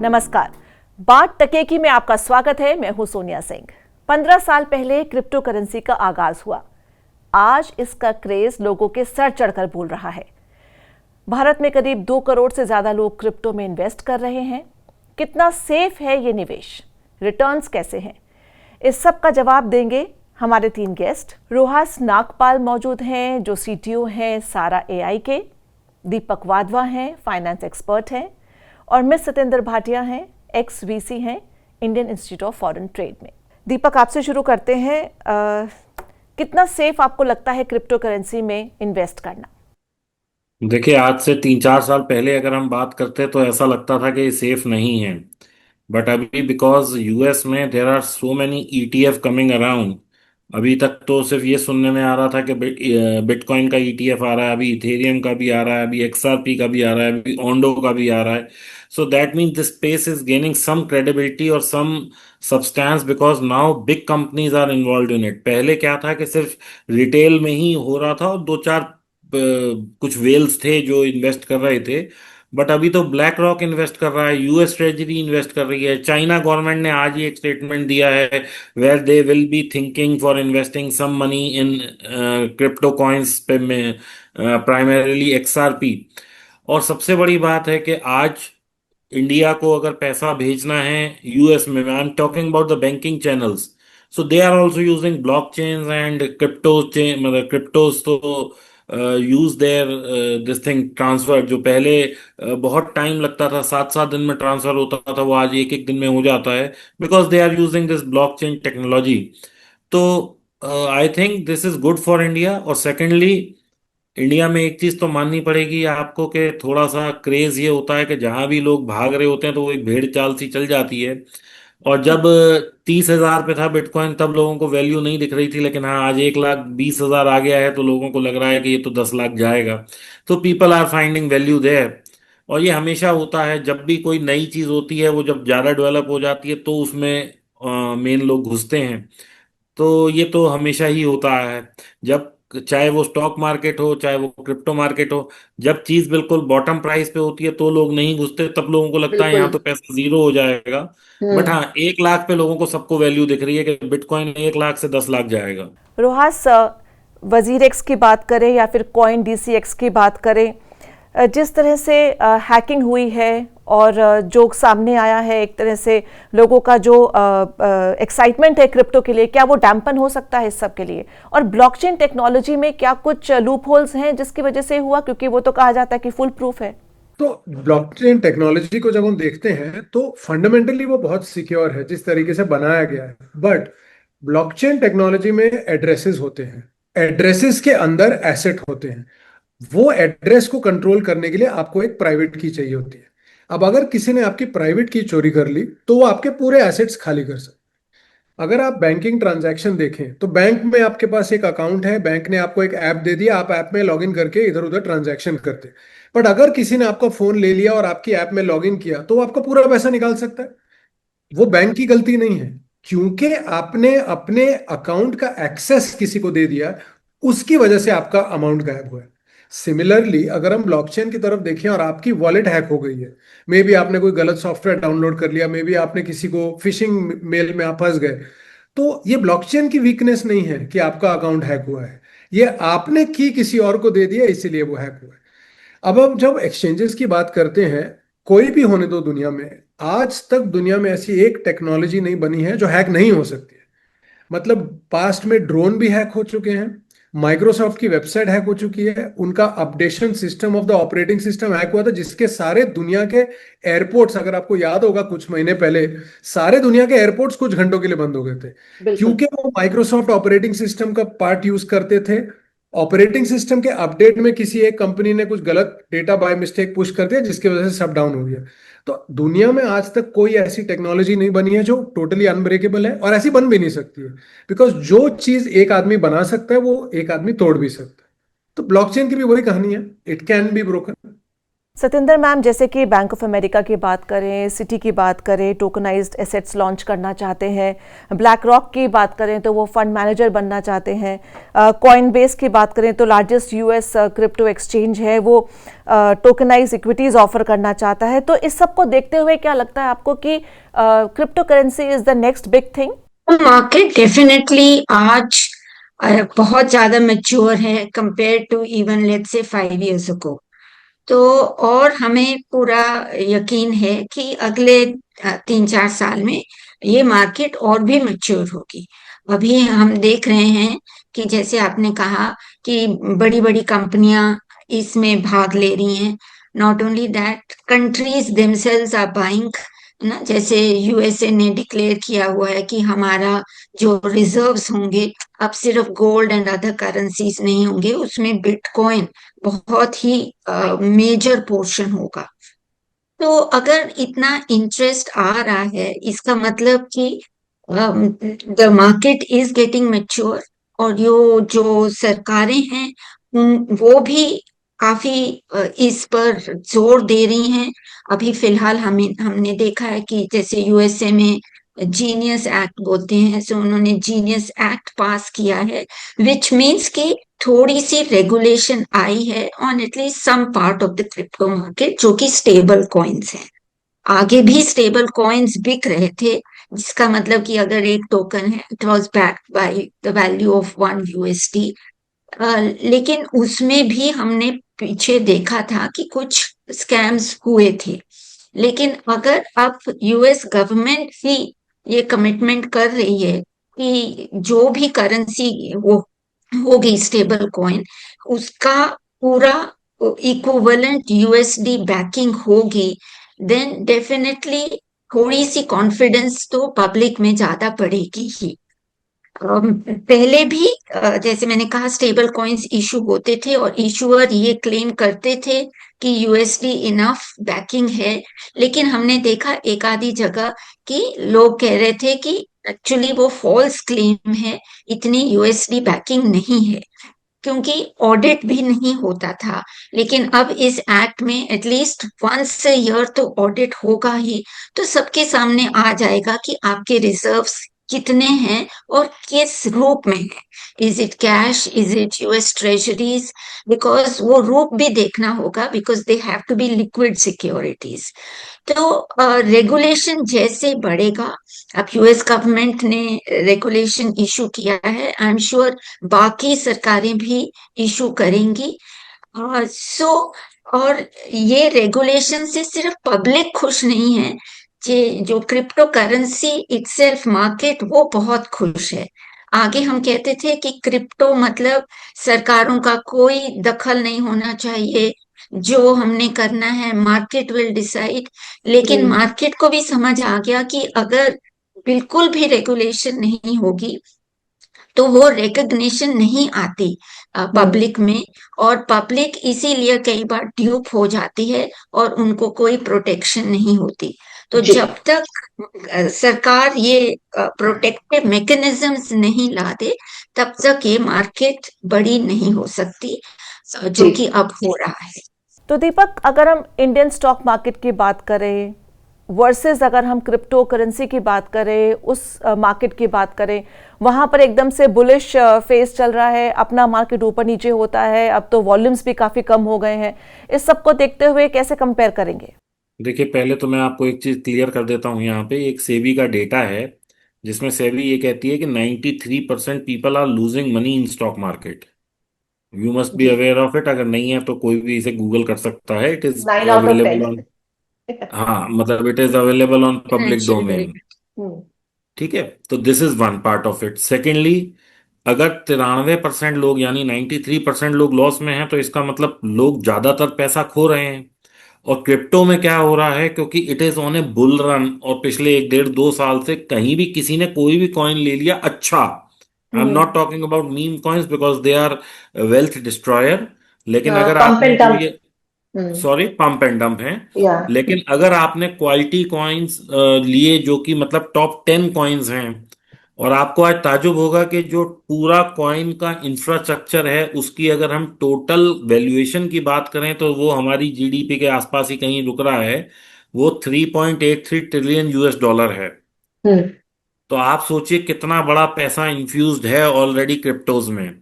नमस्कार। बात टकेकी में आपका स्वागत है। मैं हूं सोनिया सिंह। 15 साल पहले क्रिप्टो करेंसी का आगाज हुआ। आज इसका क्रेज लोगों के सर चढ़कर बोल रहा है। भारत में करीब 2 करोड़ से ज्यादा लोग क्रिप्टो में इन्वेस्ट कर रहे हैं। कितना सेफ है ये निवेश? रिटर्न्स कैसे हैं? इस सब का जवाब देंगे हमारे 3 गेस्ट। रोहास नागपाल मौजूद हैं, जो CTO हैं सारा AI के। दीपक वाधवा हैं, फाइनेंस एक्सपर्ट हैं। और मिस सतेंद्र भाटिया हैं, ex-VC हैं Indian institute of foreign trade में। दीपक, आपसे शुरू करते हैं। कितना सेफ आपको लगता है क्रिप्टो करेंसी में इन्वेस्ट करना? देखिए, आज से 3-4 साल पहले अगर हम बात करते तो ऐसा लगता था कि ये सेफ नहीं है। बट अभी बिकॉज यूएस में there are so many ETF coming around. अभी तक तो सिर्फ ये सुनने में आ रहा था कि बिटकॉइन का ईटीएफ आ रहा है, अभी इथेरियम का भी आ रहा है, अभी एक्सआरपी का भी आ रहा है, अभी ओंडो का भी आ रहा है। So that means this space is gaining some credibility और some substance because now big companies are involve in it. पहले क्या था कि सिर्फ रिटेल में ही हो रहा था और दो चार कुछ वेल्स थे जो इन्वेस्ट कर रहे थे। बट अभी तो ब्लैक रॉक इन्वेस्ट कर रहा है, यूएस ट्रेजरी इन्वेस्ट कर रही है, चाइना गवर्नमेंट ने आज ही एक स्टेटमेंट दिया है where they will be thinking for investing some money in crypto coins पे में, प्राइमरीली एक्सआरपी। और सबसे बड़ी बात है कि आज इंडिया को अगर पैसा भेजना है यूएस में, I am talking about the banking channels, so they are also using blockchains and crypto chain, मतलब क्रिप्टोज तो use there this thing transfer. जो पहले बहुत टाइम लगता था, 7-7 दिन में ट्रांसफर होता था, वो आज एक एक दिन में हो जाता है because they are using this blockchain technology. तो I think this is good for India. और सेकेंडली, इंडिया में एक चीज तो माननी पड़ेगी आपको कि थोड़ा सा क्रेज ये होता है कि जहां भी लोग भाग रहे होते हैं तो वो एक भेड़ चाल सी चल जाती है। और जब 30,000 पे था बिटकॉइन तब लोगों को वैल्यू नहीं दिख रही थी, लेकिन हाँ आज 1,20,000 आ गया है तो लोगों को लग रहा है कि ये तो 10 लाख जाएगा। तो people are finding value there. और ये हमेशा होता है, जब भी कोई नई चीज होती है वो जब ज्यादा डेवलप हो जाती है तो उसमें मेन लोग घुसते हैं। तो ये तो हमेशा ही होता है। जब चाहे वो स्टॉक मार्केट हो चाहे वो क्रिप्टो मार्केट हो, जब चीज बिल्कुल बॉटम प्राइस पे होती है तो लोग नहीं घुसते, तब लोगों को लगता है बिल्कुल। यहाँ तो पैसा जीरो हो जाएगा। बट हम्म। हाँ, 1 लाख पे लोगों को सबको वैल्यू दिख रही है कि बिटकॉइन 1 लाख से 10 लाख जाएगा। रोहास, वजीर एक्स की बात करें या फिर कॉइन DCX की बात करें, जिस तरह से हैकिंग हुई है और जो सामने आया है, एक तरह से लोगों का जो एक्साइटमेंट है क्रिप्टो के लिए, क्या वो डैम्पन हो सकता है इस सब के लिए? और ब्लॉकचेन टेक्नोलॉजी में क्या कुछ लूप होल्स हैं जिसकी वजह से हुआ, क्योंकि वो तो कहा जाता है कि फुल प्रूफ है? तो ब्लॉकचेन टेक्नोलॉजी को जब हम देखते हैं तो फंडामेंटली वो बहुत सिक्योर है जिस तरीके से बनाया गया है। बट ब्लॉकचेन टेक्नोलॉजी में एड्रेसेस होते हैं, एड्रेसेस के अंदर एसेट होते हैं। वो एड्रेस को कंट्रोल करने के लिए आपको एक प्राइवेट की चाहिए होती है। अब अगर किसी ने आपकी प्राइवेट की चोरी कर ली तो वो आपके पूरे एसेट्स खाली कर सकते। अगर आप बैंकिंग ट्रांजैक्शन देखें तो बैंक में आपके पास एक अकाउंट है, बैंक ने आपको एक ऐप दे दिया, आप ऐप में लॉगिन करके इधर उधर ट्रांजैक्शन करते। बट अगर किसी ने आपका फोन ले लिया और आपकी ऐप में लॉगिन किया तो वो आपका पूरा पैसा निकाल सकता है। वो बैंक की गलती नहीं है, क्योंकि आपने अपने अकाउंट का एक्सेस किसी को दे दिया, उसकी वजह से आपका अमाउंट गायब हुआ है। सिमिलरली अगर हम ब्लॉकचेन की तरफ देखें और आपकी वॉलेट हैक हो गई है, मे बी आपने कोई गलत सॉफ्टवेयर डाउनलोड कर लिया, मे बी आपने किसी को फिशिंग मेल में आप फंस गए, तो ये ब्लॉकचेन की वीकनेस नहीं है कि आपका अकाउंट हैक हुआ है। ये आपने की किसी और को दे दिया इसीलिए वो हैक हुआ है। अब हम जब एक्सचेंजेस की बात करते हैं, कोई भी होने दो दुनिया में, आज तक दुनिया में ऐसी एक टेक्नोलॉजी नहीं बनी है जो हैक नहीं हो सकती है। मतलब पास्ट में ड्रोन भी हैक हो चुके हैं, माइक्रोसॉफ्ट की वेबसाइट हैक हो चुकी है, उनका updation system of the operating system hack हुआ था, जिसके सारे दुनिया के एयरपोर्ट्स, अगर आपको याद होगा कुछ महीने पहले, सारे दुनिया के एयरपोर्ट्स कुछ घंटों के लिए बंद हो गए थे बिल्कुल। क्योंकि वो माइक्रोसॉफ्ट ऑपरेटिंग सिस्टम का पार्ट यूज करते थे। ऑपरेटिंग सिस्टम के अपडेट में किसी एक कंपनी ने कुछ गलत डेटा बाय मिस्टेक पुश कर दिया, जिसकी वजह से सब डाउन हो गया। तो दुनिया में आज तक कोई ऐसी टेक्नोलॉजी नहीं बनी है जो टोटली अनब्रेकेबल है, और ऐसी बन भी नहीं सकती है। बिकॉज जो चीज एक आदमी बना सकता है वो एक आदमी तोड़ भी सकता है। तो ब्लॉकचेन की भी वही कहानी है, it can be broken. Satinder ma'am, जैसे कि बैंक ऑफ अमेरिका की बात करें, सिटी की बात करें, टोकनाइज्ड एसेट्स लॉन्च करना चाहते हैं। ब्लैक रॉक की बात करें तो वो फंड मैनेजर बनना चाहते हैं। कॉइनबेस की बात करें तो लार्जेस्ट यूएस क्रिप्टो एक्सचेंज है, वो टोकनाइज इक्विटीज ऑफर करना चाहता है। तो इस सब को देखते हुए क्या लगता है आपको कि crypto currency is the next big thing? Market definitely आज बहुत ज्यादा मैच्योर है compare to even let's say 5 years ago। तो और हमें पूरा यकीन है कि अगले 3-4 साल में ये मार्केट और भी मैच्योर होगी। अभी हम देख रहे हैं कि जैसे आपने कहा कि बड़ी बड़ी कंपनियां इसमें भाग ले रही हैं। Not only that, countries themselves are buying ना। जैसे यूएसए ने डिक्लेयर किया हुआ है कि हमारा जो रिजर्व्स होंगे अब सिर्फ गोल्ड एंड अदर करेंसीज नहीं होंगे, उसमें बिटकॉइन बहुत ही मेजर पोर्शन होगा। तो अगर इतना इंटरेस्ट आ रहा है, इसका मतलब कि the market is getting mature. और जो सरकारें हैं वो भी काफी इस पर जोर दे रही हैं। अभी फिलहाल हमने देखा है कि जैसे यूएसए में जीनियस एक्ट बोलते हैं, सो उन्होंने जीनियस एक्ट पास किया है, विच मीन्स कि थोड़ी सी रेगुलेशन आई है on at least some part of the crypto market, जो कि स्टेबल कॉइन्स है। आगे भी स्टेबल कॉइन्स बिक रहे थे, जिसका मतलब कि अगर एक टोकन है, it was backed by the value of 1 USD। लेकिन उसमें भी हमने पीछे देखा था कि कुछ स्कैम्स हुए थे। लेकिन अगर अब यूएस गवर्नमेंट ही ये कमिटमेंट कर रही है कि जो भी करेंसी वो होगी स्टेबल कॉइन, उसका पूरा इक्विवेलेंट यूएसडी बैकिंग होगी, देन डेफिनेटली थोड़ी सी कॉन्फिडेंस तो पब्लिक में ज्यादा बढ़ेगी ही। पहले भी जैसे मैंने कहा स्टेबल कॉइन्स इशू होते थे और इशूअर ये क्लेम करते थे कि यूएसडी इनफ बैकिंग है, लेकिन हमने देखा एक आधी जगह कि लोग कह रहे थे कि एक्चुअली वो फॉल्स क्लेम है, इतनी यूएसडी बैकिंग नहीं है, क्योंकि ऑडिट भी नहीं होता था। लेकिन अब इस एक्ट में एटलीस्ट वंस ए ईयर तो ऑडिट होगा ही, तो सबके सामने आ जाएगा कि आपके रिजर्व्स कितने हैं और किस रूप में है। Is it cash, is it US treasuries, because वो रूप भी देखना होगा, because they have to be liquid securities. तो रेगुलेशन जैसे बढ़ेगा, अब यूएस गवर्नमेंट ने रेगुलेशन इशू किया है, आई एम श्योर बाकी सरकारें भी इशू करेंगी। सो और ये रेगुलेशन से सिर्फ पब्लिक खुश नहीं है, जो क्रिप्टो करेंसी इटसेल्फ मार्केट वो बहुत खुश है। आगे हम कहते थे कि क्रिप्टो मतलब सरकारों का कोई दखल नहीं होना चाहिए, जो हमने करना है मार्केट विल डिसाइड। लेकिन मार्केट को भी समझ आ गया कि अगर बिल्कुल भी रेगुलेशन नहीं होगी तो वो रिकग्निशन नहीं आती पब्लिक में, और पब्लिक इसीलिए कई बार ड्यूप हो जाती है और उनको कोई प्रोटेक्शन नहीं होती। तो जब तक सरकार ये प्रोटेक्टिव मैकेनिज्म्स नहीं ला दे, तब तक ये मार्केट बड़ी नहीं हो सकती, जो कि अब हो रहा है। तो दीपक, अगर हम इंडियन स्टॉक मार्केट की बात करें वर्सेस अगर हम क्रिप्टो करेंसी की बात करें, उस मार्केट की बात करें, वहां पर एकदम से बुलिश फेस चल रहा है, अपना मार्केट ऊपर नीचे होता है, अब तो वॉल्यूम्स भी काफी कम हो गए हैं। इस सब को देखते हुए कैसे कंपेयर करेंगे? देखिए, पहले तो मैं आपको एक चीज क्लियर कर देता हूँ। यहाँ पे एक सेबी का डेटा है जिसमें सेबी ये कहती है कि 93% people are losing money in stock market. You must be aware of it. अगर नहीं है तो कोई भी इसे गूगल कर सकता है। It is 9 out of available 10। On, हाँ मतलब it is available on public financial domain. Hmm, ठीक है, तो this is one part of it. Secondly, अगर 93% लोग यानी 93% लोग लॉस में हैं, तो इसका मतलब लोग ज्यादातर पैसा खो रहे हैं। और क्रिप्टो में क्या हो रहा है, क्योंकि it is on A bull run, और पिछले 1-1.5-2 साल से कहीं भी किसी ने कोई भी कॉइन ले लिया अच्छा। I am not talking about meme coins because they are wealth destroyer. लेकिन अगर पंप आपने एंड जो डंप। ये, सॉरी, पंप एंड डंप है। या लेकिन अगर आपने क्वालिटी कॉइन्स लिए जो कि मतलब टॉप 10 कॉइन्स हैं, और आपको आज ताजुब होगा कि जो पूरा कॉइन का इंफ्रास्ट्रक्चर है उसकी अगर हम टोटल वैल्यूएशन की बात करें तो वो हमारी जीडीपी के आसपास ही कहीं रुक रहा है। वो 3.83 ट्रिलियन यूएस डॉलर है। हम्म। तो आप सोचिए कितना बड़ा पैसा इन्फ्यूज्ड है ऑलरेडी क्रिप्टोज में।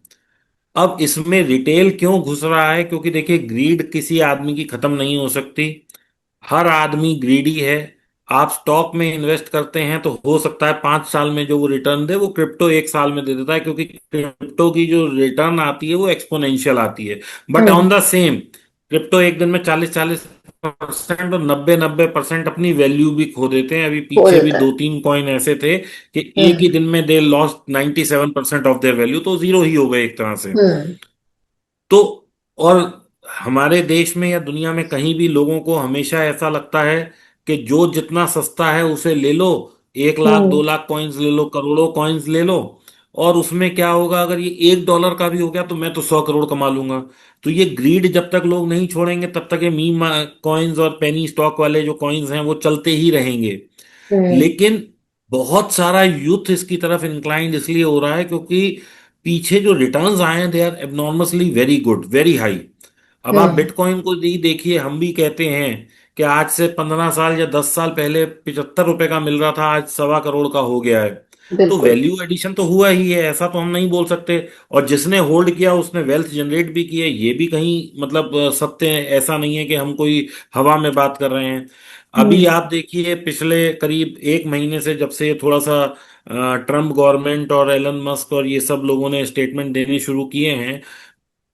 अब इसमें रिटेल क्यों घुस रहा है? क्योंकि देखिए, ग्रीड किसी आदमी की खत्म नहीं हो सकती। हर आदमी ग्रीडी है। आप स्टॉक में इन्वेस्ट करते हैं तो हो सकता है 5 साल में जो वो रिटर्न दे वो क्रिप्टो 1 साल में दे देता है, क्योंकि क्रिप्टो की जो रिटर्न आती है वो एक्सपोनेंशियल आती है। But hmm. On the same, crypto एक दिन में 40-40% और 90-90% अपनी वैल्यू भी खो देते हैं। अभी हो पीछे भी जाता है। 2-3 कॉइन ऐसे थे कि एक हम्म। ही दिन में they lost 97% of their value, तो जीरो ही हो गए एक तरह से। हम्म। तो और हमारे देश में या दुनिया में कहीं भी लोगों को हमेशा ऐसा लगता है कि जो जितना सस्ता है उसे ले लो। 1 लाख हम्म। 2 लाख कॉइन्स ले लो, करोड़ों कॉइन्स ले लो। और उसमें क्या होगा, अगर ये $1 का भी हो गया तो मैं तो 100 करोड़ कमा लूंगा। तो ये ग्रीड जब तक लोग नहीं छोड़ेंगे तब तक ये मीम कॉइन्स और पेनी स्टॉक वाले जो कॉइन्स हैं वो चलते ही रहेंगे। हम्म। लेकिन बहुत सारा यूथ इसकी तरफ इंक्लाइंड इसलिए हो रहा है क्योंकि पीछे जो रिटर्न्स आए हैं they are abnormally very good, very high. अब आप हम्म। बिटकॉइन को ही देखिए, हम भी कहते हैं कि आज से 15 साल या 10 साल पहले $75 का मिल रहा था, आज 1.25 करोड़ का हो गया है। तो बिल्कुल। वैल्यू एडिशन तो हुआ ही है, ऐसा तो हम नहीं बोल सकते। और जिसने होल्ड किया उसने वेल्थ जनरेट भी की है, ये भी कहीं मतलब सत्य है। ऐसा नहीं है कि हम कोई हवा में बात कर रहे हैं। अभी हम्म। आप देखिए, पिछले करीब 1 महीने से जब से ये थोड़ा सा ट्रम्प गवर्नमेंट और एलन मस्क और ये सब लोगों ने स्टेटमेंट देने शुरू किए हैं,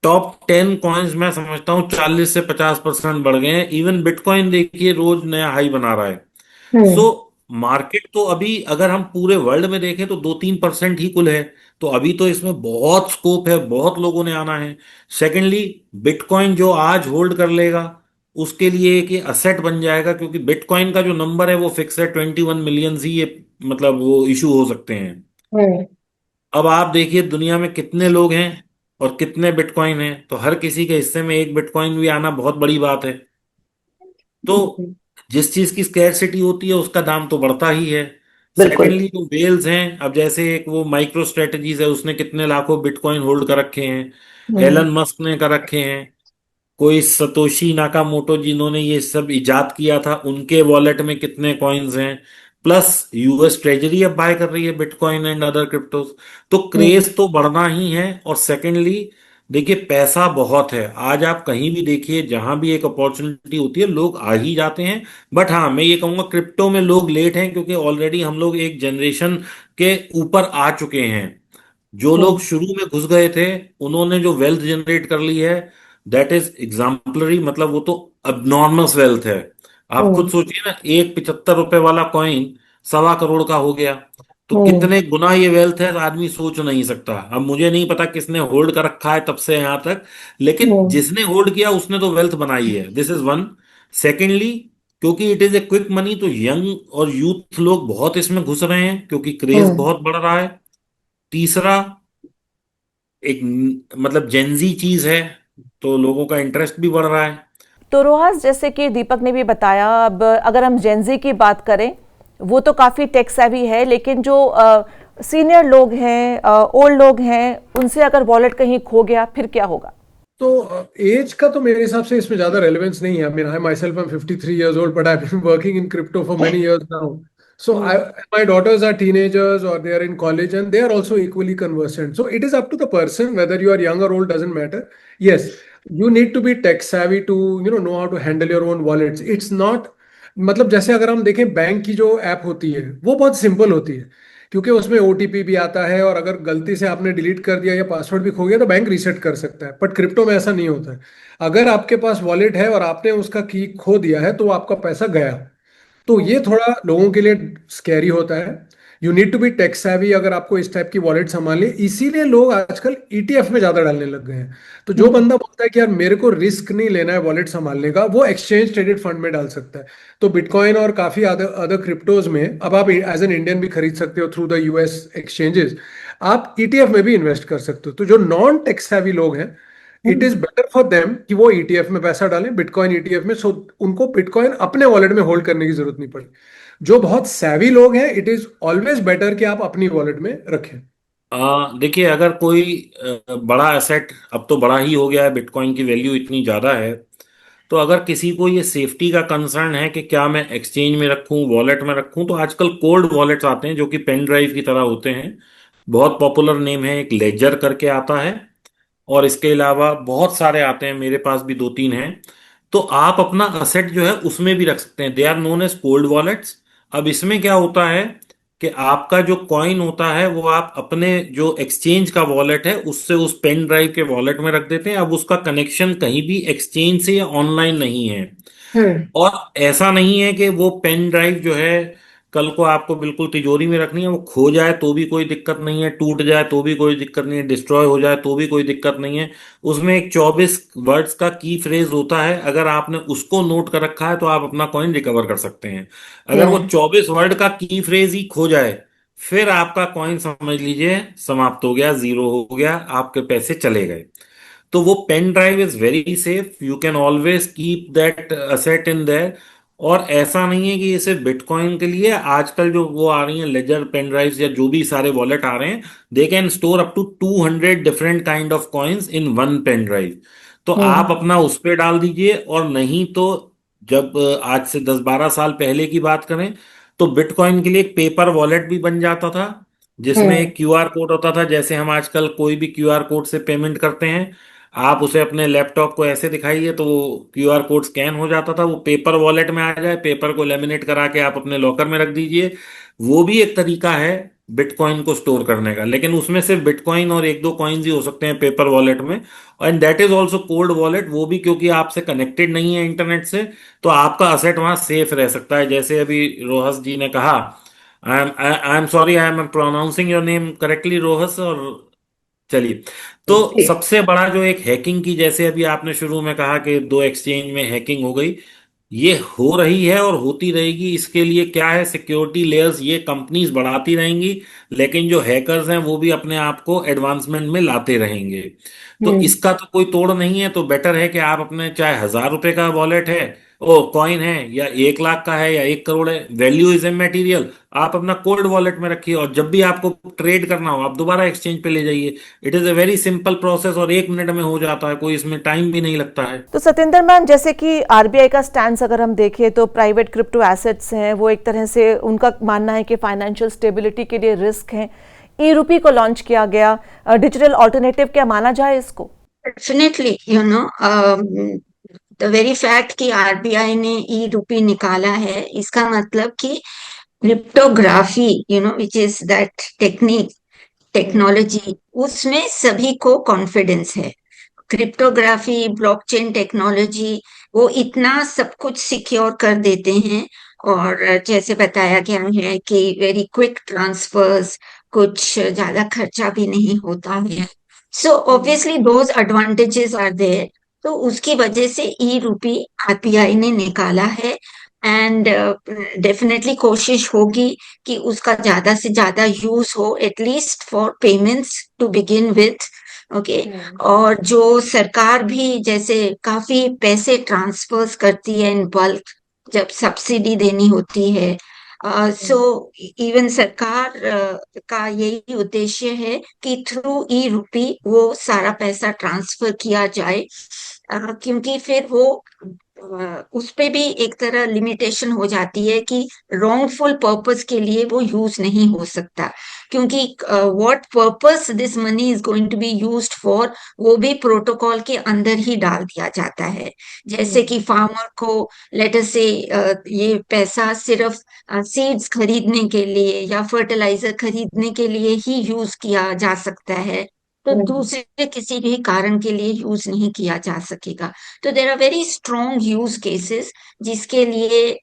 टॉप 10 कॉइन्स मैं समझता हूँ 40 से 50% बढ़ गए हैं। इवन बिटकॉइन देखिए रोज नया हाई बना रहा है। सो हम्म। मार्केट तो अभी अगर हम पूरे वर्ल्ड में देखें तो 2-3% ही कुल है। तो अभी तो इसमें बहुत स्कोप है, बहुत लोगों ने आना है। सेकेंडली, बिटकॉइन जो आज होल्ड कर लेगा उसके लिए एक ये असेट बन जाएगा, क्योंकि बिटकॉइन का जो नंबर है वो फिक्स है, 21 मिलियन ही ये मतलब वो इशू हो सकते हैं। हम्म। अब आप देखिए दुनिया में कितने लोग हैं और कितने बिटकॉइन हैं, तो हर किसी के हिस्से में एक बिटकॉइन भी आना बहुत बड़ी बात है। तो जिस चीज की स्कैरसिटी होती है उसका दाम तो बढ़ता ही है। बिल्कुल। सेकेंडली, जो वेल्स हैं, अब जैसे एक वो माइक्रो स्ट्रेटजीज है, उसने कितने लाखों बिटकॉइन होल्ड कर रखे हैं। हम्म। एलन मस्क ने कर रखे हैं। कोई सतोशी नाकामोटो जिन्होंने ये सब इजाद किया था, उनके वॉलेट में कितने कॉइन्स हैं। प्लस यूएस ट्रेजरी अब बाय कर रही है बिटकॉइन एंड अदर क्रिप्टोज। तो हम्म। क्रेज तो बढ़ना ही है। और सेकेंडली, देखिए पैसा बहुत है। आज आप कहीं भी देखिए, जहां भी एक अपॉर्चुनिटी होती है लोग आ ही जाते हैं। बट हाँ, मैं ये कहूंगा क्रिप्टो में लोग लेट हैं, क्योंकि ऑलरेडी हम लोग एक जनरेशन के ऊपर आ चुके हैं। जो लोग हम्म। शुरू में घुस गए थे उन्होंने जो वेल्थ जनरेट कर ली है, दैट इज एग्जाम्पलरी। मतलब वो तो अबनॉर्मस वेल्थ है। आप खुद हम्म। सोचिए ना, एक $75 वाला कॉइन 1.25 करोड़ का हो गया। तो हम्म। कितने गुना ये वेल्थ है आदमी सोच नहीं सकता। अब मुझे नहीं पता किसने होल्ड कर रखा है तब से यहां तक, लेकिन हम्म। जिसने होल्ड किया उसने तो वेल्थ बनाई है। This is one. सेकेंडली, क्योंकि it is a quick money, तो यंग और यूथ लोग बहुत इसमें घुस रहे हैं क्योंकि क्रेज हम्म। बहुत बढ़ रहा है। तीसरा, एक मतलब जेंजी चीज है, तो लोगों का इंटरेस्ट भी बढ़ रहा है। तो रोहस, जैसे कि दीपक ने भी बताया, अब अगर हम जेंजी की बात करें, वो तो काफ़ी टेक सेवी है, लेकिन जो सीनियर लोग हैं, ओल्ड लोग हैं, उनसे अगर वॉलेट कहीं खो गया फिर क्या होगा? तो एज का तो मेरे हिसाब से इसमें ज्यादा रेलेवेंस नहीं है। I mean I myself am 53 years old, but I've been working in crypto for many years now. So hmm. my daughters are teenagers or they are in college and they are also equally conversant. So it is up to the person whether you are young or old, doesn't matter. Yes, you need to be tech savvy to know how to handle your own wallets. It's not, मतलब जैसे अगर हम देखें bank की जो app होती है वो बहुत सिंपल होती है, क्योंकि उसमें ओटीपी भी आता है और अगर गलती से आपने डिलीट कर दिया या पासवर्ड भी खो गया तो बैंक रीसेट कर सकता है। बट क्रिप्टो में ऐसा नहीं होता है। अगर आपके पास वॉलेट है और आपने उसका की खो दिया है तो आपका पैसा गया। तो ये थोड़ा लोगों के लिए स्कैरी होता है। You need to be tech savvy अगर आपको इस टाइप की वॉलेट संभालनी है। इसीलिए लोग आजकल ईटीएफ में ज्यादा डालने लग गए हैं। तो जो हम्म। बंदा बोलता है कि यार मेरे को रिस्क नहीं लेना है वॉलेट संभालने का, वो एक्सचेंज ट्रेडेड फंड में डाल सकता है। तो बिटकॉइन और काफी अदर अदर क्रिप्टोज में अब आप एज एन इंडियन भी खरीद सकते हो थ्रू द यूएस एक्सचेंजेस। आप ईटीएफ में भी इन्वेस्ट कर सकते हो। तो जो नॉन टेक savvy लोग हैं it is better for them कि वो ईटीएफ में पैसा डालें, बिटकॉइन ईटीएफ में, सो उनको बिटकॉइन अपने वॉलेट में होल्ड करने की जरूरत नहीं पड़े। जो बहुत सैवी लोग हैं, इट इज ऑलवेज बेटर कि आप अपनी वॉलेट में रखें। देखिए, अगर कोई बड़ा एसेट, अब तो बड़ा ही हो गया है, बिटकॉइन की वैल्यू इतनी ज़्यादा है, तो अगर किसी को ये सेफ्टी का कंसर्न है कि क्या मैं एक्सचेंज में रखूं, वॉलेट में रखूं, तो आजकल कोल्ड वॉलेट्स आते हैं जो कि पेन ड्राइव की तरह होते हैं। बहुत पॉपुलर नेम है, एक लेजर करके आता है, और इसके अलावा बहुत सारे आते हैं, मेरे पास भी दो तीन हैं। तो आप अपना असेट जो है उसमें भी रख सकते हैं, they are known as cold wallets. अब इसमें क्या होता है कि आपका जो कॉइन होता है वो आप अपने जो एक्सचेंज का वॉलेट है उससे उस पेन ड्राइव के वॉलेट में रख देते हैं। अब उसका कनेक्शन कहीं भी एक्सचेंज से या ऑनलाइन नहीं है। हम्म। और ऐसा नहीं है कि वो पेन ड्राइव जो है कल को आपको बिल्कुल तिजोरी में रखनी है, वो खो जाए तो भी कोई दिक्कत नहीं है, टूट जाए तो भी कोई दिक्कत नहीं है, डिस्ट्रॉय हो जाए तो भी कोई दिक्कत नहीं है। उसमें एक 24 वर्ड्स का की फ्रेज होता है, अगर आपने उसको नोट कर रखा है तो आप अपना कॉइन रिकवर कर सकते हैं। अगर वो 24 वर्ड का की फ्रेज ही खो जाए, फिर आपका कॉइन समझ लीजिए समाप्त हो गया, जीरो हो गया, आपके पैसे चले गए। तो वो pen drive is very safe, you can always keep that asset in there. और ऐसा नहीं है कि ये सिर्फ बिटकॉइन के लिए, आजकल जो वो आ रही हैं लेजर पेन ड्राइव्स या जो भी सारे वॉलेट आ रहे हैं, they can store up to 200 different kind of coins in one pen drive. तो आप अपना उस पे डाल दीजिए। और नहीं तो जब आज से 10-12 साल पहले की बात करें, तो बिटकॉइन के लिए एक पेपर वॉलेट भी बन जाता था, जिसमें एक क्यूआर कोड होता था, जैसे हम आजकल कोई भी क्यूआर कोड से पेमेंट करते हैं। आप उसे अपने लैपटॉप को ऐसे दिखाइए तो वो क्यूआर कोड स्कैन हो जाता था, वो पेपर वॉलेट में आ जाए, पेपर को लेमिनेट करा के आप अपने लॉकर में रख दीजिए। वो भी एक तरीका है बिटकॉइन को स्टोर करने का, लेकिन उसमें सिर्फ बिटकॉइन और एक दो कॉइन्स ही हो सकते हैं पेपर वॉलेट में। And that is also cold wallet, वो भी क्योंकि आपसे कनेक्टेड नहीं है इंटरनेट से, तो आपका असेट वहां सेफ रह सकता है। जैसे अभी रोहस जी ने कहा, I am sorry, I am pronouncing your name correctly Rohas, और चलिए। तो जी। सबसे बड़ा जो एक हैकिंग की, जैसे अभी आपने शुरू में कहा कि दो एक्सचेंज में हैकिंग हो गई, ये हो रही है और होती रहेगी। इसके लिए क्या है, सिक्योरिटी लेयर्स ये कंपनीज बढ़ाती रहेंगी, लेकिन जो हैकर्स हैं वो भी अपने आप को एडवांसमेंट में लाते रहेंगे। तो हम्म। इसका तो कोई तोड़ नहीं है। तो बेटर है कि आप अपने, चाहे 1000 रुपए का वॉलेट है, ओ कॉइन है, या 1 लाख का है, या 1 करोड़ है, वैल्यू इज इमेटीरियल। आप अपना कोल्ड वॉलेट में रखिए, और जब भी आपको ट्रेड करना हो आप दोबारा एक्सचेंज पे ले जाइए। It is a very simple process, और 1 मिनट में हो जाता है, कोई इसमें टाइम भी नहीं लगता है। तो सत्येंद्र मैम, जैसे कि आरबीआई का स्टैंड अगर हम देखें तो प्राइवेट क्रिप्टो एसेट्स हैं वो एक तरह से उनका मानना है कि फाइनेंशियल स्टेबिलिटी के लिए रिस्क है। ई रूपी को लॉन्च किया गया, डिजिटल ऑल्टरनेटिव क्या माना जाए इसको? डेफिनेटली, द वेरी फैक्ट कि आरबीआई ने ई रूपी निकाला है, इसका मतलब कि cryptography, which is that technology, उसमें सभी को कॉन्फिडेंस है। क्रिप्टोग्राफी, ब्लॉकचेन टेक्नोलॉजी, वो इतना सब कुछ सिक्योर कर देते हैं। और जैसे बताया गया है कि वेरी क्विक ट्रांसफर्स, कुछ ज्यादा खर्चा भी नहीं होता है। So obviously those advantages are there. तो उसकी वजह से ई रूपी आरबीआई ने निकाला है। एंड डेफिनेटली कोशिश होगी कि उसका ज्यादा से ज्यादा यूज हो, at least for payments to begin with. Okay. और जो सरकार भी जैसे काफी पैसे ट्रांसफर्स करती है इन बल्क, जब सब्सिडी देनी होती है, सो इवन सरकार का यही उद्देश्य है कि थ्रू ई रूपी वो सारा पैसा ट्रांसफर किया जाए, क्योंकि फिर वो उस पे भी एक तरह लिमिटेशन हो जाती है कि रॉन्गफुल पर्पस के लिए वो यूज नहीं हो सकता। क्योंकि what purpose this money is going to be used for, वो भी प्रोटोकॉल के अंदर ही डाल दिया जाता है। जैसे कि फार्मर को लेट अस से ये पैसा सिर्फ सीड्स खरीदने के लिए या फर्टिलाइजर खरीदने के लिए ही यूज किया जा सकता है, तो दूसरे किसी भी कारण के लिए यूज नहीं किया जा सकेगा। तो there are very strong use cases, जिसके लिए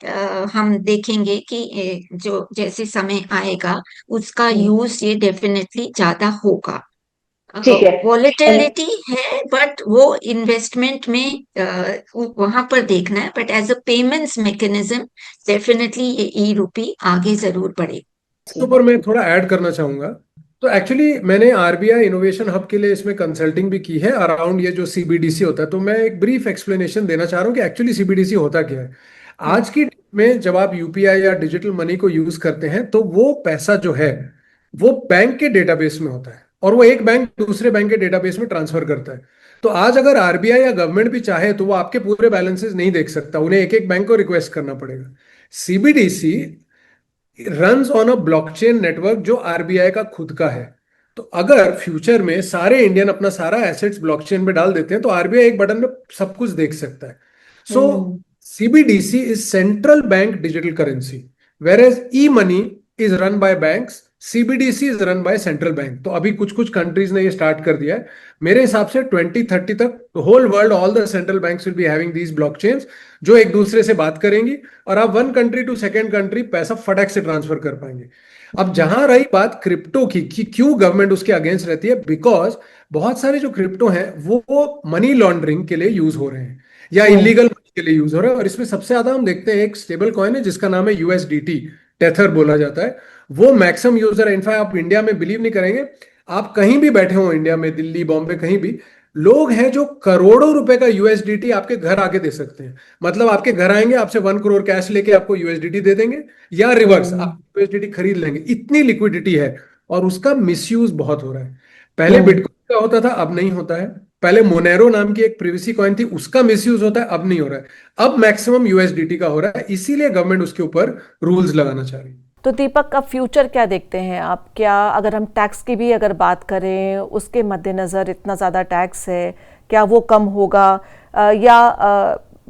हम देखेंगे कि जो जैसे समय आएगा उसका यूज ये डेफिनेटली ज्यादा होगा। ठीक है। वॉलेटिलिटी है, बट वो इन्वेस्टमेंट में वहां पर देखना है। But as a payments mechanism definitely ये ई रूपी आगे जरूर बढ़ेगा। इसके ऊपर मैं थोड़ा ऐड करना चाहूंगा तो एक्चुअली मैंने आरबीआई इनोवेशन हब के लिए इसमें कंसल्टिंग भी की है अराउंड ये जो सीबीडीसी होता है। तो मैं एक ब्रीफ एक्सप्लेनेशन देना चाह रहा हूँ कि एक्चुअली सीबीडीसी होता क्या है। हम्म। आज की डेट में जब आप यूपीआई या डिजिटल मनी को यूज करते हैं तो वो पैसा जो है वो बैंक के डेटाबेस में होता है और वो एक बैंक दूसरे बैंक के डेटाबेस में ट्रांसफर करता है। तो आज अगर आरबीआई या गवर्नमेंट भी चाहे तो वो आपके पूरे बैलेंसेस नहीं देख सकता, उन्हें एक एक बैंक को रिक्वेस्ट करना पड़ेगा। CBDC runs on a blockchain network जो आरबीआई का खुद का है। तो अगर फ्यूचर में सारे इंडियन अपना सारा एसेट्स ब्लॉकचेन पे डाल देते हैं तो आरबीआई एक बटन में सब कुछ देख सकता है। So hmm. CBDC is central bank digital currency, whereas e money is run by banks, CBDC is run by central bank. तो अभी कुछ कुछ कंट्रीज ने ये स्टार्ट कर दिया है। मेरे हिसाब से 2030 तक whole world all the central banks will be having these blockchains जो एक दूसरे से बात करेंगी और आप one country to second country पैसा फटक से ट्रांसफर कर पाएंगे। अब जहां रही बात क्रिप्टो की कि क्यों गवर्नमेंट उसके अगेंस्ट रहती है, बिकॉज बहुत सारे जो क्रिप्टो हैं वो मनी लॉन्ड्रिंग के लिए यूज हो रहे हैं या हम्म। इलीगल मनी के लिए यूज हो रहे हैं। और इसमें सबसे ज्यादा हम देखते हैं एक स्टेबल कॉइन है जिसका नाम है यूएसडीटी, टेथर बोला जाता है। वो मैक्सिमम यूजर है। इनफैक्ट आप इंडिया में बिलीव नहीं करेंगे, आप कहीं भी बैठे हो इंडिया में, दिल्ली बॉम्बे कहीं भी, लोग हैं जो करोड़ों रुपए का यूएसडीटी आपके घर आके दे सकते हैं। मतलब आपके घर आएंगे, आपसे 1 करोड़ कैश लेके आपको यूएसडीटी दे देंगे या रिवर्स हम्म। आप यूएसडीटी खरीद लेंगे। इतनी लिक्विडिटी है और उसका मिसयूज बहुत हो रहा है। पहले हम्म। बिटकॉइन का होता था, अब नहीं होता है। पहले मोनेरो नाम की एक प्रिवेसी कॉइन थी, उसका मिसयूज होता है, अब नहीं हो रहा है। अब मैक्सिमम यूएसडीटी का हो रहा है, इसीलिए गवर्नमेंट उसके ऊपर रूल्स लगाना चाह रही है। तो दीपक, का फ्यूचर क्या देखते हैं आप? क्या अगर हम टैक्स की भी अगर बात करें, उसके मद्देनज़र इतना ज़्यादा टैक्स है, क्या वो कम होगा? या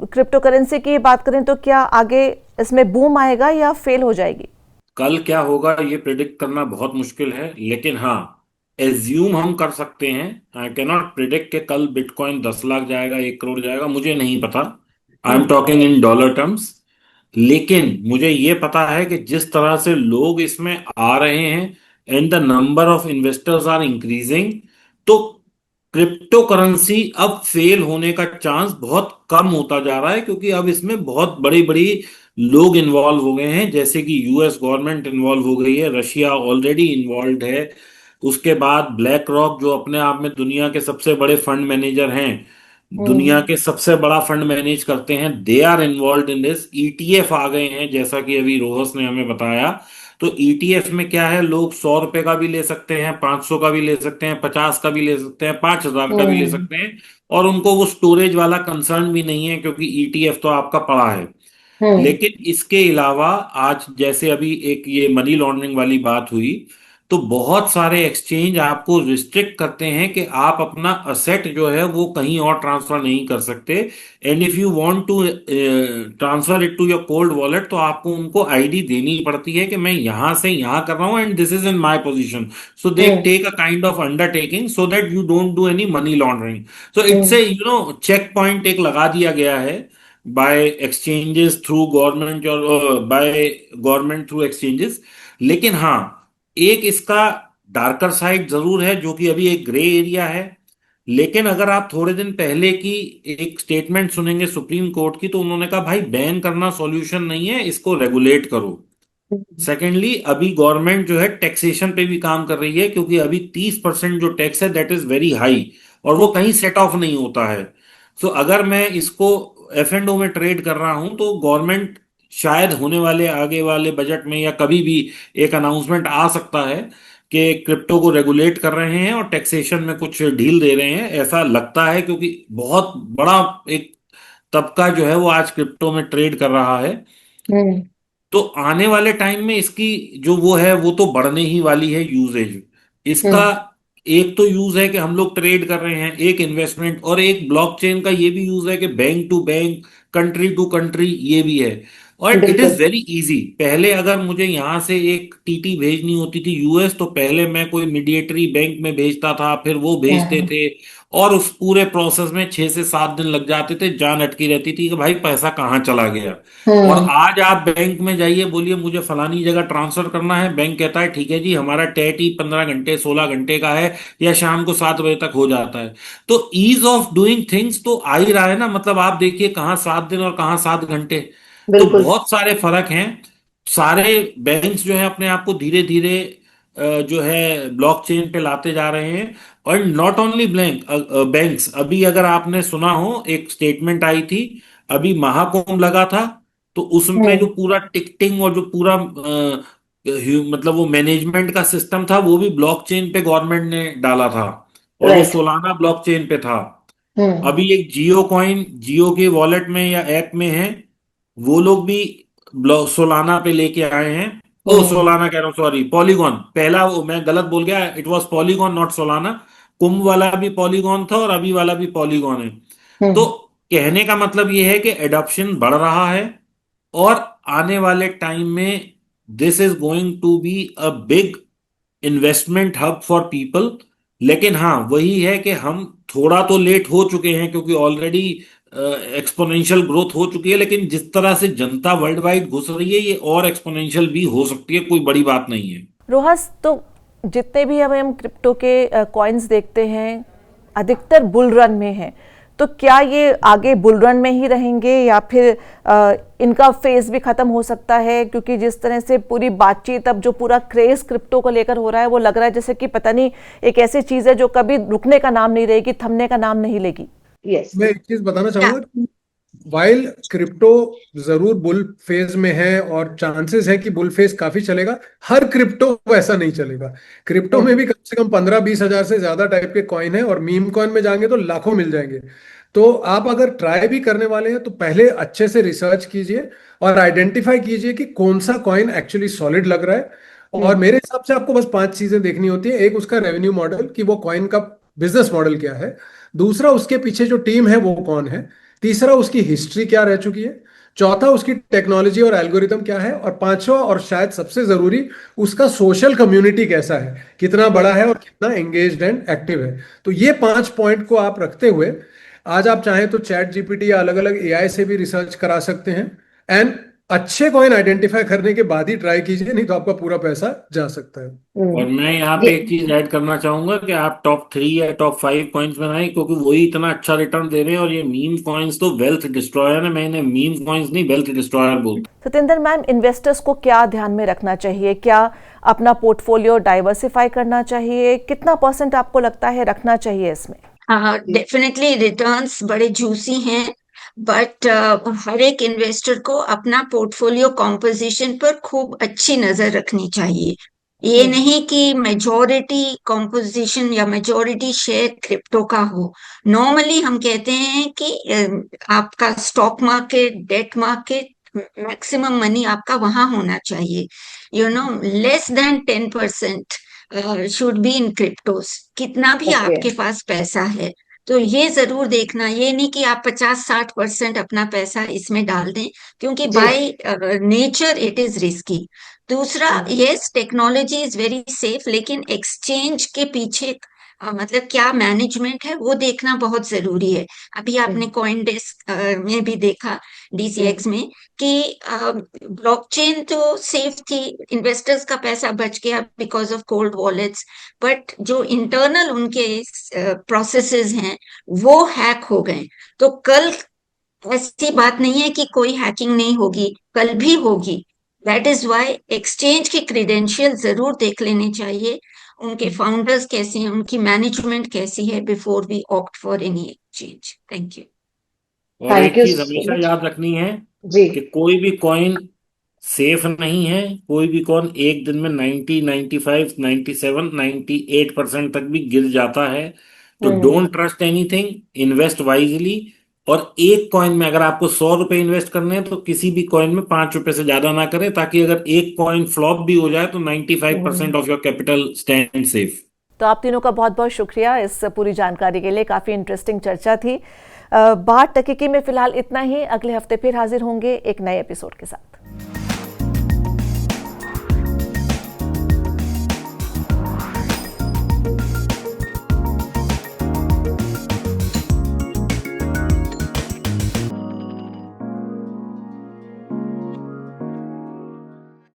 क्रिप्टो करेंसी की बात करें तो क्या आगे इसमें बूम आएगा या फेल हो जाएगी? कल क्या होगा ये प्रिडिक्ट करना बहुत मुश्किल है, लेकिन हाँ, एज्यूम हम कर सकते हैं। आई कैन नॉट प्रिडिक्ट कि कल बिटकॉइन 10 लाख जाएगा, 1 करोड़ जाएगा, मुझे नहीं पता। I am hmm. Talking in dollar terms. लेकिन मुझे ये पता है कि जिस तरह से लोग इसमें आ रहे हैं and the number of investors are increasing, तो क्रिप्टो करेंसी अब फेल होने का चांस बहुत कम होता जा रहा है, क्योंकि अब इसमें बहुत बड़ी बड़ी लोग इन्वॉल्व हो गए हैं। जैसे कि यूएस गवर्नमेंट इन्वॉल्व हो गई है, रशिया ऑलरेडी इन्वॉल्व है, उसके बाद ब्लैक रॉक जो अपने आप में दुनिया के सबसे बड़े फंड मैनेजर हैं, दुनिया हम्म। के सबसे बड़ा फंड मैनेज करते हैं, they are involve in this. ETF आ गए हैं, जैसा कि अभी रोहस ने हमें बताया। तो ईटीएफ में क्या है, लोग 100 रुपए का भी ले सकते हैं, 500 का भी ले सकते हैं, 50 का भी ले सकते हैं, 5,000 का भी ले हम्म। सकते हैं। और उनको वो स्टोरेज वाला कंसर्न भी नहीं है, क्योंकि ईटीएफ तो आपका पड़ा है। हम्म। लेकिन इसके अलावा आज जैसे अभी एक ये मनी लॉन्ड्रिंग वाली बात हुई, तो बहुत सारे एक्सचेंज आपको रिस्ट्रिक्ट करते हैं कि आप अपना असेट जो है वो कहीं और ट्रांसफर नहीं कर सकते। And if you want to transfer it to your cold wallet, तो आपको उनको आईडी देनी पड़ती है कि मैं यहां से यहां कर रहा हूं and this is in my position. So they hmm. Take a kind of undertaking so that you don't do any money laundering. So it's hmm. A check point एक लगा दिया गया है बाय एक्सचेंजेस थ्रू गवर्नमेंट, और by government through exchanges. लेकिन हाँ, एक इसका डार्कर साइड जरूर है, जो कि अभी एक ग्रे एरिया है। लेकिन अगर आप थोड़े दिन पहले की एक स्टेटमेंट सुनेंगे सुप्रीम कोर्ट की, तो उन्होंने कहा भाई बैन करना सॉल्यूशन नहीं है, इसको रेगुलेट करो। सेकेंडली, अभी गवर्नमेंट जो है टैक्सेशन पे भी काम कर रही है, क्योंकि अभी 30% जो टैक्स है दैट इज वेरी हाई, और वो कहीं सेट ऑफ नहीं होता है। सो अगर मैं इसको एफ एंड ओ में ट्रेड कर रहा हूं, तो गवर्नमेंट शायद होने वाले आगे वाले बजट में या कभी भी एक अनाउंसमेंट आ सकता है कि क्रिप्टो को रेगुलेट कर रहे हैं और टैक्सेशन में कुछ ढील दे रहे हैं, ऐसा लगता है। क्योंकि बहुत बड़ा एक तबका जो है वो आज क्रिप्टो में ट्रेड कर रहा है। हम्म। तो आने वाले टाइम में इसकी जो वो है वो तो बढ़ने ही वाली है यूजेज इसका। हम्म। एक तो यूज है कि हम लोग ट्रेड कर रहे हैं, एक इन्वेस्टमेंट, और एक ब्लॉकचेन का ये भी यूज है कि bank to bank, country to country, ये भी है। और इट बिल्कुल। Is very easy. पहले अगर मुझे यहां से एक टीटी भेजनी होती थी यूएस, तो पहले मैं कोई मीडिएटरी बैंक में भेजता था, फिर वो भेजते हम्म। थे, और उस पूरे प्रोसेस में 6 से 7 दिन लग जाते थे, जान अटकी रहती थी कि भाई पैसा कहाँ चला गया। और हम्म। आज आप बैंक में जाइए, बोलिए मुझे फलानी जगह ट्रांसफर करना है, बैंक कहता है ठीक है जी, हमारा टैट ही 15 घंटे 16 घंटे का है, या शाम को 7 बजे तक हो जाता है। तो ईज ऑफ डूइंग थिंग्स तो आ ही रहा है ना। मतलब आप देखिए, कहाँ 7 दिन और कहाँ 7 घंटे। तो बिल्कुल। बहुत सारे फर्क हैं। सारे बैंक्स जो है अपने आप को धीरे धीरे जो है ब्लॉकचेन पे लाते जा रहे हैं। और नॉट ओनली बैंक्स, अभी अगर आपने सुना हो, एक स्टेटमेंट आई थी, अभी महाकुंभ लगा था, तो उसमें जो पूरा टिकटिंग और जो पूरा मतलब वो मैनेजमेंट का सिस्टम था, वो भी ब्लॉकचेन पे गवर्नमेंट ने डाला था, और वो राइट। सोलाना ब्लॉकचेन पे था। हम्म। अभी एक जियो कॉइन जियो के वॉलेट में या ऐप में है, वो लोग भी सोलाना पे लेके आए हैं। ओ, हम्म। सोलाना कह रहा हूँ, सॉरी, पॉलीगॉन। पहला वो मैं गलत बोल गया, it was Polygon not Solana. Kumbh वाला भी पॉलीगॉन था और अभी वाला भी पॉलीगॉन है। तो हम्म। कहने का मतलब ये है कि एडॉप्शन बढ़ रहा है, और आने वाले टाइम में this is going to be a big investment hub for people. लेकिन हाँ, वही है कि हम थोड़ा तो लेट हो चुके हैं, क्योंकि ऑलरेडी एक्सपोनेंशियल ग्रोथ हो चुकी है। लेकिन जिस तरह से जनता वर्ल्ड वाइड घुस रही है, ये और एक्सपोनेंशियल भी हो सकती है, कोई बड़ी बात नहीं है। रोहस, तो जितने भी हम क्रिप्टो के कॉइन्स देखते हैं, अधिकतर बुल रन में हैं, तो क्या ये आगे बुल रन में ही रहेंगे या फिर इनका फेज भी खत्म हो सकता है? क्योंकि जिस तरह से पूरी बातचीत, अब जो पूरा क्रेज क्रिप्टो को लेकर हो रहा है, वो लग रहा है जैसे कि पता नहीं एक ऐसी चीज है जो कभी रुकने का नाम नहीं रहेगी, थमने का नाम नहीं लेगी। यस। मैं एक चीज बताना क्या चाहूंगा कि वाइल क्रिप्टो जरूर बुल फेज में है और चांसेस है कि बुल फेज काफी चलेगा, हर क्रिप्टो वैसा नहीं चलेगा। क्रिप्टो में भी कम से कम 15-20 हजार से ज्यादा टाइप के कॉइन है, और मीम कॉइन में जाएंगे तो लाखों मिल जाएंगे। तो आप अगर ट्राई भी करने वाले हैं तो पहले अच्छे से रिसर्च कीजिए और आइडेंटिफाई कीजिए कि कौन सा कॉइन एक्चुअली सॉलिड लग रहा है। और मेरे हिसाब से आपको बस 5 चीजें देखनी होती है। एक, उसका रेवेन्यू मॉडल, कि वो कॉइन का बिजनेस मॉडल क्या है। दूसरा, उसके पीछे जो टीम है वो कौन है। तीसरा, उसकी हिस्ट्री क्या रह चुकी है। चौथा, उसकी टेक्नोलॉजी और एल्गोरिदम क्या है। और पांचवा और शायद सबसे जरूरी, उसका सोशल कम्युनिटी कैसा है, कितना बड़ा है और कितना एंगेज्ड एंड एक्टिव है। तो ये 5 पॉइंट को आप रखते हुए आज आप चाहें तो चैट जीपीटी या अलग अलग एआई से भी रिसर्च करा सकते हैं। एंड अच्छे कॉइन आइडेंटिफाई करने के बाद ही ट्राई कीजिए, नहीं तो आपका पूरा पैसा जा सकता है। और मैं यहाँ पे ये एक चीज ऐड करना चाहूंगा कि आप टॉप 3 या टॉप 5 कॉइन्स बनाएं, क्योंकि वही इतना अच्छा रिटर्न दे रहे हैं। और ये मीम कॉइन्स तो वेल्थ डिस्ट्रॉयर है, मैं इन्हें मीम कॉइन्स नहीं, वेल्थ डिस्ट्रॉयर बोलता सतेंद्र मैम, इन्वेस्टर्स को क्या ध्यान में रखना चाहिए? क्या अपना पोर्टफोलियो डाइवर्सिफाई करना चाहिए? कितना % आपको लगता है रखना चाहिए इसमें? डेफिनेटली रिटर्न्स बड़े जूसी हैं, बट हर एक इन्वेस्टर को अपना पोर्टफोलियो कॉम्पोजिशन पर खूब अच्छी नजर रखनी चाहिए। ये हम्म। नहीं कि मेजॉरिटी कॉम्पोजिशन या मेजॉरिटी शेयर क्रिप्टो का हो। नॉर्मली हम कहते हैं कि आपका stock market, debt market, maximum money आपका वहां होना चाहिए। Less than 10% should be in क्रिप्टोस। कितना भी ओके। आपके पास पैसा है, तो ये जरूर देखना, ये नहीं कि आप 50-60% अपना पैसा इसमें डाल दें, क्योंकि जी। By nature it is risky. दूसरा, hmm. Yes technology is very safe, लेकिन एक्सचेंज के पीछे मतलब क्या मैनेजमेंट है वो देखना बहुत जरूरी है। अभी आपने हम्म। कॉइन डेस्क में भी देखा, हम्म। डीसीएक्स में, कि ब्लॉकचेन तो सेफ थी, इन्वेस्टर्स का पैसा बच गया because of cold wallets, but जो इंटरनल उनके प्रोसेसेस हैं वो हैक हो गए। तो कल ऐसी बात नहीं है कि कोई हैकिंग नहीं होगी, कल भी होगी। दैट इज वाई एक्सचेंज की क्रीडेंशियल जरूर देख लेने चाहिए, उनके फाउंडर्स कैसे हैं, उनकी मैनेजमेंट कैसी है, before we opt for any exchange. Thank you. हूँ। और थैंक एक यू चीज सो हमेशा मच। याद रखनी है जी। कि कोई भी कॉइन सेफ नहीं है। कोई भी कॉइन एक दिन में 90, 95, 97, 98% तक भी गिर जाता है। तो hmm. Don't trust anything, invest wisely. और एक कॉइन में अगर आपको 100 रुपए इन्वेस्ट करने हैं, तो किसी भी कॉइन में 5 रुपए से ज्यादा ना करें, ताकि अगर एक कॉइन फ्लॉप भी हो जाए तो 95% of your capital stand safe. तो आप तीनों का बहुत बहुत शुक्रिया इस पूरी जानकारी के लिए। काफ़ी इंटरेस्टिंग चर्चा थी। बात टकीकी में फिलहाल इतना ही। अगले हफ्ते फिर हाजिर होंगे एक नए एपिसोड के साथ।